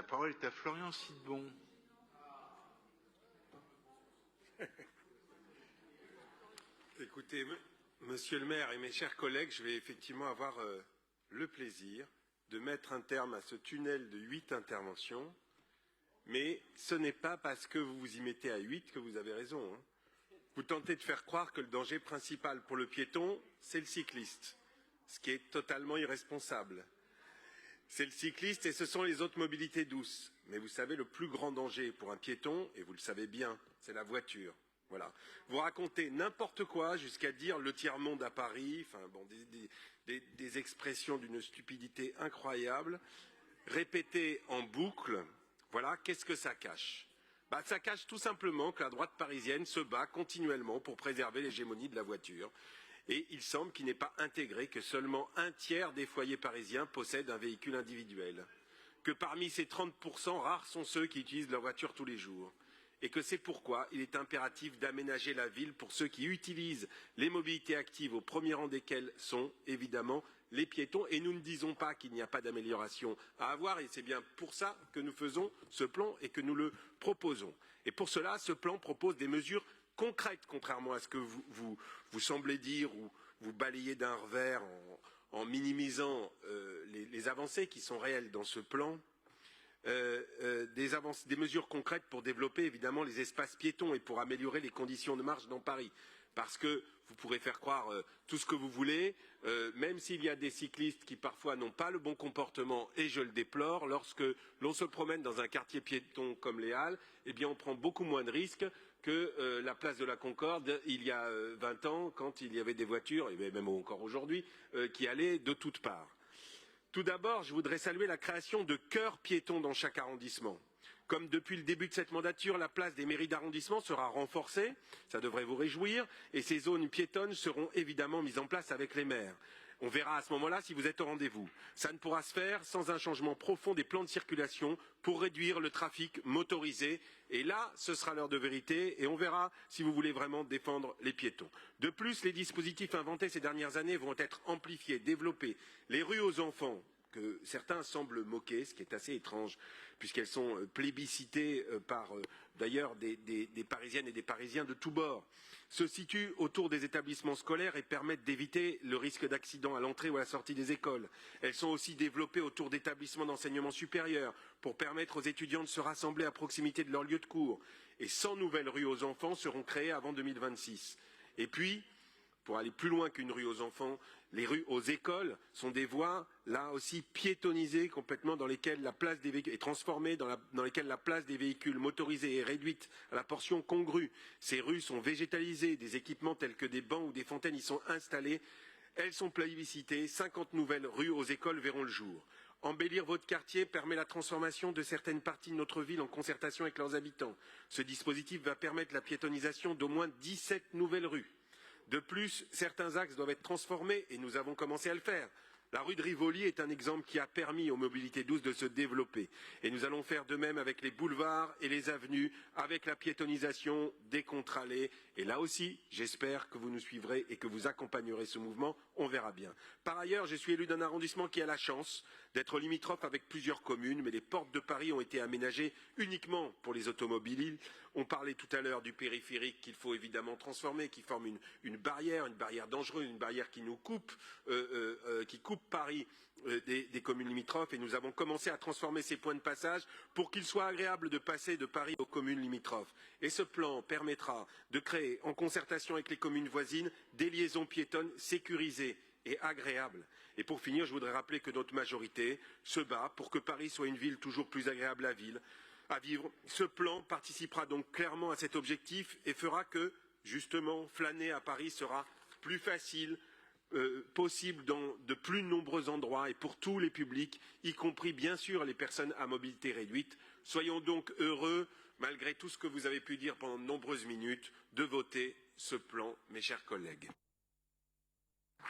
La parole est à Florian Sidbon. Écoutez, monsieur le maire et mes chers collègues, je vais effectivement avoir le plaisir de mettre un terme à ce tunnel de 8 interventions, mais ce n'est pas parce que vous vous y mettez à 8 que vous avez raison. Vous tentez de faire croire que le danger principal pour le piéton, c'est le cycliste, ce qui est totalement irresponsable. C'est le cycliste et ce sont les autres mobilités douces. Mais vous savez, le plus grand danger pour un piéton, et vous le savez bien, c'est la voiture. Voilà. Vous racontez n'importe quoi jusqu'à dire le tiers-monde à Paris, enfin bon, des expressions d'une stupidité incroyable, répétées en boucle. Voilà, qu'est-ce que ça cache? Ça cache tout simplement que la droite parisienne se bat continuellement pour préserver l'hégémonie de la voiture. Et il semble qu'il n'est pas intégré que seulement un tiers des foyers parisiens possèdent un véhicule individuel. Que parmi ces 30%, rares sont ceux qui utilisent leur voiture tous les jours. Et que c'est pourquoi il est impératif d'aménager la ville pour ceux qui utilisent les mobilités actives, au premier rang desquelles sont évidemment les piétons. Et nous ne disons pas qu'il n'y a pas d'amélioration à avoir, et c'est bien pour ça que nous faisons ce plan et que nous le proposons. Et pour cela, ce plan propose des mesures concrètes, contrairement à ce que vous semblez dire ou vous balayez d'un revers en minimisant les avancées qui sont réelles dans ce plan. Des mesures concrètes pour développer évidemment les espaces piétons et pour améliorer les conditions de marche dans Paris. Parce que vous pourrez faire croire tout ce que vous voulez, même s'il y a des cyclistes qui parfois n'ont pas le bon comportement, et je le déplore, lorsque l'on se promène dans un quartier piéton comme les Halles, eh bien on prend beaucoup moins de risques que la place de la Concorde il y a 20 ans, quand il y avait des voitures, et même encore aujourd'hui, qui allaient de toutes parts. Tout d'abord, je voudrais saluer la création de cœurs piétons dans chaque arrondissement. Comme depuis le début de cette mandature, la place des mairies d'arrondissement sera renforcée, ça devrait vous réjouir, et ces zones piétonnes seront évidemment mises en place avec les maires. On verra à ce moment-là si vous êtes au rendez-vous. Ça ne pourra se faire sans un changement profond des plans de circulation pour réduire le trafic motorisé. Et là, ce sera l'heure de vérité et on verra si vous voulez vraiment défendre les piétons. De plus, les dispositifs inventés ces dernières années vont être amplifiés, développés. Les rues aux enfants, que certains semblent moquer, ce qui est assez étrange, puisqu'elles sont plébiscitées par d'ailleurs des Parisiennes et des Parisiens de tous bords, se situent autour des établissements scolaires et permettent d'éviter le risque d'accident à l'entrée ou à la sortie des écoles. Elles sont aussi développées autour d'établissements d'enseignement supérieur pour permettre aux étudiants de se rassembler à proximité de leur lieu de cours. Et 100 nouvelles rues aux enfants seront créées avant 2026. Et puis, pour aller plus loin qu'une rue aux enfants, les rues aux écoles sont des voies, là aussi, piétonnisées complètement, dans lesquelles la place des véhicules est transformée, dans lesquelles la place des véhicules motorisés est réduite à la portion congrue. Ces rues sont végétalisées, des équipements tels que des bancs ou des fontaines y sont installés. Elles sont plébiscitées, 50 nouvelles rues aux écoles verront le jour. Embellir votre quartier permet la transformation de certaines parties de notre ville en concertation avec leurs habitants. Ce dispositif va permettre la piétonisation d'au moins 17 nouvelles rues. De plus, certains axes doivent être transformés et nous avons commencé à le faire. La rue de Rivoli est un exemple qui a permis aux mobilités douces de se développer. Et nous allons faire de même avec les boulevards et les avenues, avec la piétonisation des contre-allées. Et là aussi, j'espère que vous nous suivrez et que vous accompagnerez ce mouvement. On verra bien. Par ailleurs, je suis élu d'un arrondissement qui a la chance d'être limitrophe avec plusieurs communes, mais les portes de Paris ont été aménagées uniquement pour les automobiles. On parlait tout à l'heure du périphérique qu'il faut évidemment transformer, qui forme une barrière dangereuse, une barrière qui nous coupe, qui coupe Paris des communes limitrophes, et nous avons commencé à transformer ces points de passage pour qu'il soit agréable de passer de Paris aux communes limitrophes. Et ce plan permettra de créer, en concertation avec les communes voisines, des liaisons piétonnes sécurisées et agréables. Et pour finir, je voudrais rappeler que notre majorité se bat pour que Paris soit une ville toujours plus agréable à vivre. Ce plan participera donc clairement à cet objectif et fera que, justement, flâner à Paris sera plus facile, possible dans de plus nombreux endroits et pour tous les publics, y compris bien sûr les personnes à mobilité réduite. Soyons donc heureux, malgré tout ce que vous avez pu dire pendant de nombreuses minutes, de voter ce plan, mes chers collègues.